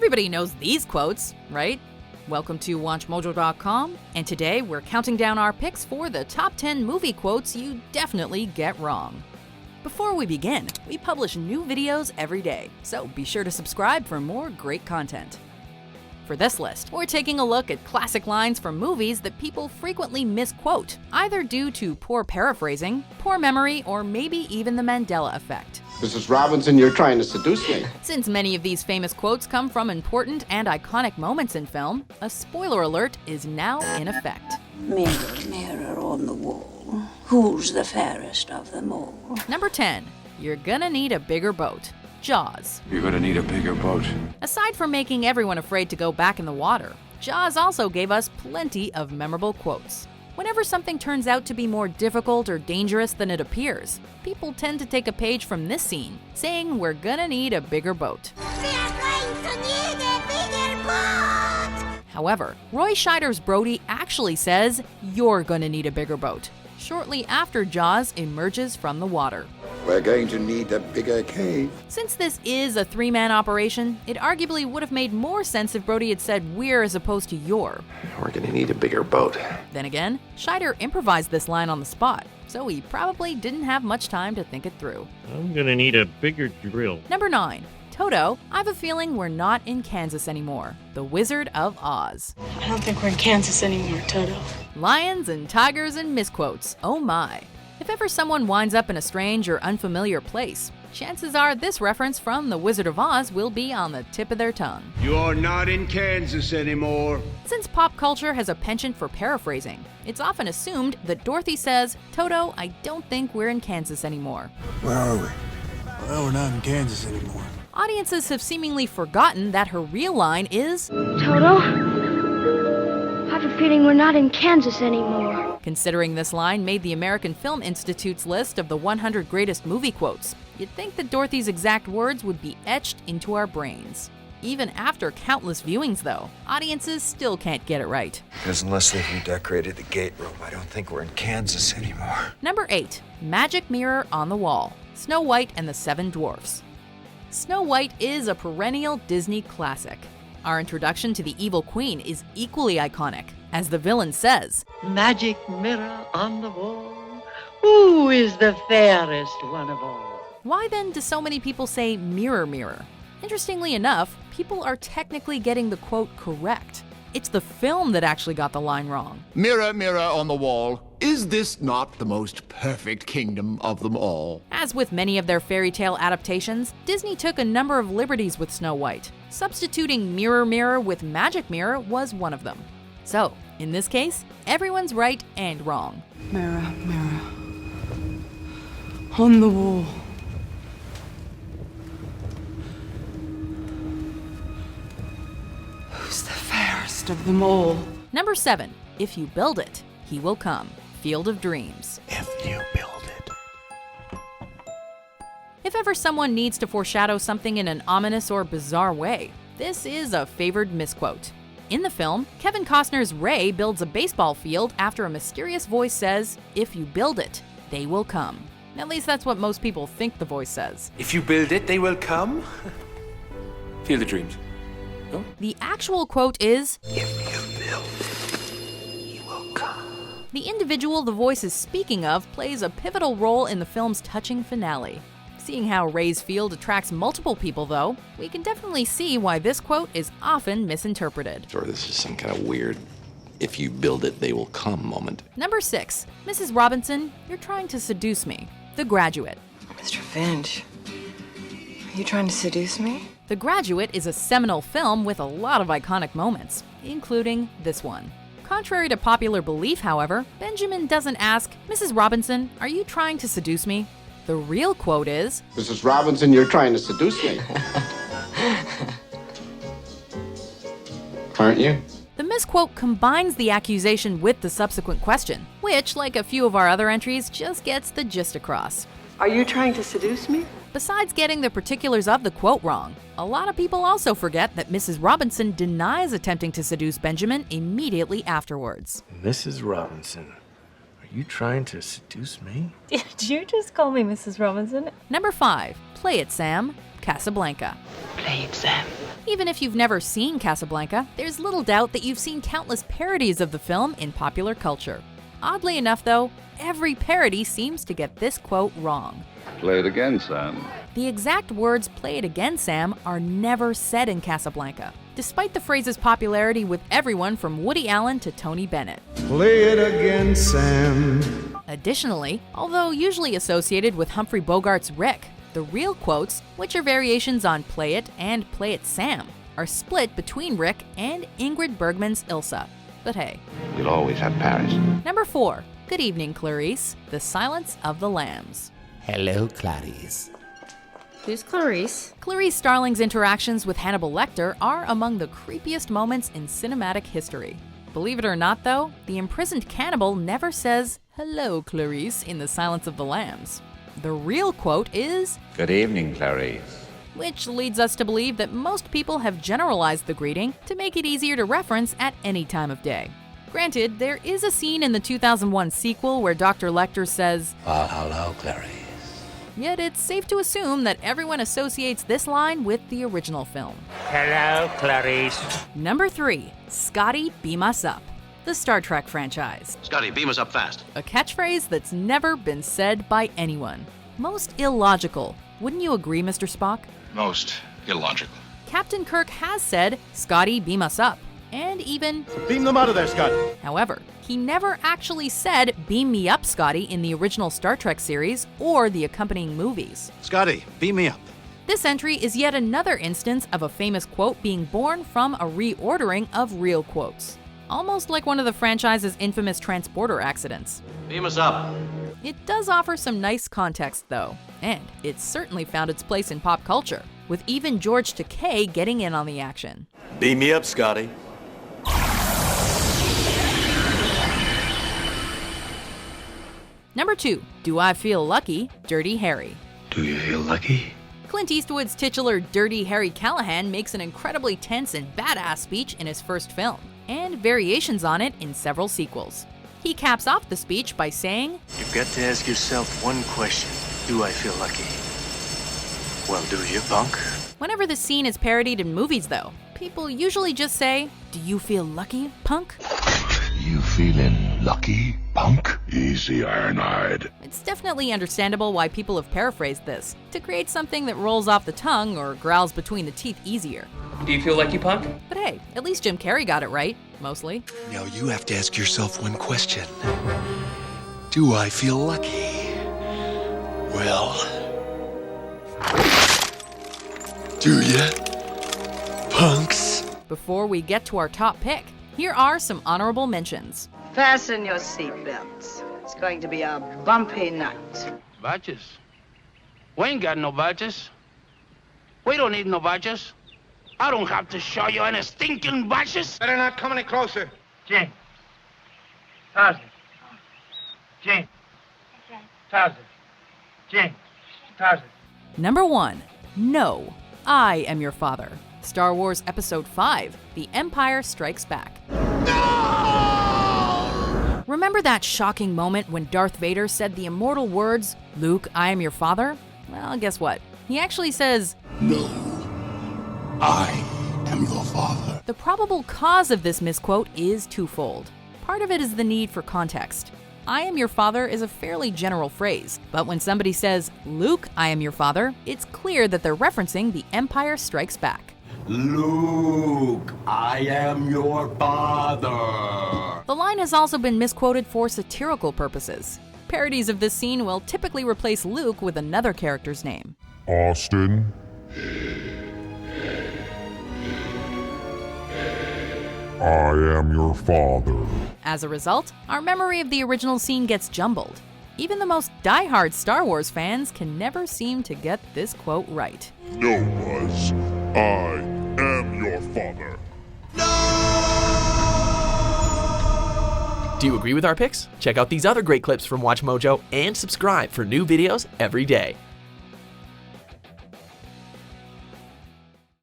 Everybody knows these quotes, right? Welcome to WatchMojo.com, and today we're counting down our picks for the top 10 movie quotes you definitely get wrong. Before we begin, we publish new videos every day, so be sure to subscribe for more great content. For this list, we're taking a look at classic lines from movies that people frequently misquote, either due to poor paraphrasing, poor memory, or maybe even the Mandela effect. Mrs. Robinson, you're trying to seduce me. Since many of these famous quotes come from important and iconic moments in film, a spoiler alert is now in effect. Mirror, mirror on the wall, who's the fairest of them all? Number 10. You're gonna need a bigger boat. Jaws. You're gonna need a bigger boat. Aside from making everyone afraid to go back in the water, Jaws also gave us plenty of memorable quotes. Whenever something turns out to be more difficult or dangerous than it appears, people tend to take a page from this scene, saying we're gonna need a bigger boat. We are going to need a bigger boat! However, Roy Scheider's Brody actually says, "You're gonna need a bigger boat," shortly after Jaws emerges from the water. We're going to need a bigger cave. Since this is a three-man operation, it arguably would have made more sense if Brody had said "we're" as opposed to "you're." We're gonna need a bigger boat. Then again, Scheider improvised this line on the spot, so he probably didn't have much time to think it through. I'm gonna need a bigger drill. Number 9. Toto, I've a feeling we're not in Kansas anymore. The Wizard of Oz. I don't think we're in Kansas anymore, Toto. Lions and tigers and misquotes, oh my. If ever someone winds up in a strange or unfamiliar place, chances are this reference from The Wizard of Oz will be on the tip of their tongue. You're not in Kansas anymore. Since pop culture has a penchant for paraphrasing, it's often assumed that Dorothy says, "Toto, I don't think we're in Kansas anymore." Where are we? Well, we're not in Kansas anymore. Audiences have seemingly forgotten that her real line is, Toto, I have a feeling we're not in Kansas anymore. Considering this line made the American Film Institute's list of the 100 greatest movie quotes, you'd think that Dorothy's exact words would be etched into our brains. Even after countless viewings, though, audiences still can't get it right. Because unless they've redecorated the gate room, I don't think we're in Kansas anymore. Number 8. Magic Mirror on the Wall. Snow White and the Seven Dwarfs. Snow White is a perennial Disney classic. Our introduction to the evil queen is equally iconic, as the villain says, Magic mirror on the wall, who is the fairest one of all? Why then do so many people say mirror, mirror? Interestingly enough, people are technically getting the quote correct. It's the film that actually got the line wrong. Mirror, mirror on the wall, is this not the most perfect kingdom of them all? As with many of their fairy tale adaptations, Disney took a number of liberties with Snow White. Substituting mirror, mirror with magic mirror was one of them. So, in this case, everyone's right and wrong. Mirror, mirror on the wall. Who's the fairest of them all? Number 7. If you build it, he will come. Field of Dreams. If you build it. If ever someone needs to foreshadow something in an ominous or bizarre way, this is a favored misquote. In the film, Kevin Costner's Ray builds a baseball field after a mysterious voice says, "If you build it, they will come." At least that's what most people think the voice says. If you build it, they will come? Field of Dreams. No? The actual quote is, If you build it, he will come. the individual the voice is speaking of plays a pivotal role in the film's touching finale. Seeing how Ray's field attracts multiple people, though, we can definitely see why this quote is often misinterpreted. Or this is some kind of weird, if you build it, they will come moment. Number 6. Mrs. Robinson, you're trying to seduce me. The Graduate. Mr. Finch, are you trying to seduce me? The Graduate is a seminal film with a lot of iconic moments, including this one. Contrary to popular belief, however, Benjamin doesn't ask, "Mrs. Robinson, are you trying to seduce me?" The real quote is, Mrs. Robinson, you're trying to seduce me. Aren't you? The misquote combines the accusation with the subsequent question, which, like a few of our other entries, just gets the gist across. Are you trying to seduce me? Besides getting the particulars of the quote wrong, a lot of people also forget that Mrs. Robinson denies attempting to seduce Benjamin immediately afterwards. Mrs. Robinson, are you trying to seduce me? Did you just call me Mrs. Robinson? Number 5. Play It, Sam. Casablanca. Play it, Sam. Even if you've never seen Casablanca, there's little doubt that you've seen countless parodies of the film in popular culture. Oddly enough, though, every parody seems to get this quote wrong. Play it again, Sam. The exact words "play it again, Sam" are never said in Casablanca, despite the phrase's popularity with everyone from Woody Allen to Tony Bennett. Play it again, Sam. Additionally, although usually associated with Humphrey Bogart's Rick, the real quotes, which are variations on "Play It" and "Play It, Sam," are split between Rick and Ingrid Bergman's Ilsa. But hey. You'll always have Paris. Number 4. Good evening, Clarice. The Silence of the Lambs. Hello, Clarice. Who's Clarice? Clarice Starling's interactions with Hannibal Lecter are among the creepiest moments in cinematic history. Believe it or not, though, the imprisoned cannibal never says, "Hello, Clarice," in The Silence of the Lambs. The real quote is, "Good evening, Clarice." Which leads us to believe that most people have generalized the greeting to make it easier to reference at any time of day. Granted, there is a scene in the 2001 sequel where Dr. Lecter says, hello, Clarice." Yet it's safe to assume that everyone associates this line with the original film. Hello, Clarice. Number 3. Scotty, beam us up. The Star Trek franchise. Scotty, beam us up fast. A catchphrase that's never been said by anyone. Most illogical. Wouldn't you agree, Mr. Spock? Most illogical. Captain Kirk has said, "Scotty, beam us up," and even, "Beam them out of there, Scotty." However, he never actually said, "Beam me up, Scotty," in the original Star Trek series or the accompanying movies. "Scotty, beam me up." This entry is yet another instance of a famous quote being born from a reordering of real quotes. Almost like one of the franchise's infamous transporter accidents. Beam us up. It does offer some nice context, though, and it's certainly found its place in pop culture, with even George Takei getting in on the action. Beam me up, Scotty. Number 2. Do I Feel Lucky? Dirty Harry. Do you feel lucky? Clint Eastwood's titular Dirty Harry Callahan makes an incredibly tense and badass speech in his first film, and variations on it in several sequels. He caps off the speech by saying, "You've got to ask yourself one question. Do I feel lucky? Well, do you, punk?" Whenever the scene is parodied in movies, though, people usually just say, "Do you feel lucky, punk?" You feeling lucky, punk? Easy, Ironhide. It's definitely understandable why people have paraphrased this, to create something that rolls off the tongue or growls between the teeth easier. Do you feel lucky, punk? But hey, at least Jim Carrey got it right, mostly. Now you have to ask yourself one question. Do I feel lucky? Well, do ya, punks? Before we get to our top pick, here are some honorable mentions. Fasten your seatbelts. It's going to be a bumpy night. Badges? We ain't got no badges. We don't need no badges. I don't have to show you any stinking badges. Better not come any closer. Jane. Tarzan. Jane. Tarzan. Jane. Tarzan. Number 1. No, I Am Your Father. Star Wars Episode 5, The Empire Strikes Back. Remember that shocking moment when Darth Vader said the immortal words, "Luke, I am your father"? Well, guess what? He actually says, "No, I am your father." The probable cause of this misquote is twofold. Part of it is the need for context. "I am your father" is a fairly general phrase, but when somebody says, "Luke, I am your father," it's clear that they're referencing The Empire Strikes Back. Luke, I am your father. The line has also been misquoted for satirical purposes. Parodies of this scene will typically replace Luke with another character's name. Austin. I am your father. As a result, our memory of the original scene gets jumbled. Even the most diehard Star Wars fans can never seem to get this quote right. No, Buzz. I am your father. Do you agree with our picks? Check out these other great clips from WatchMojo and subscribe for new videos every day.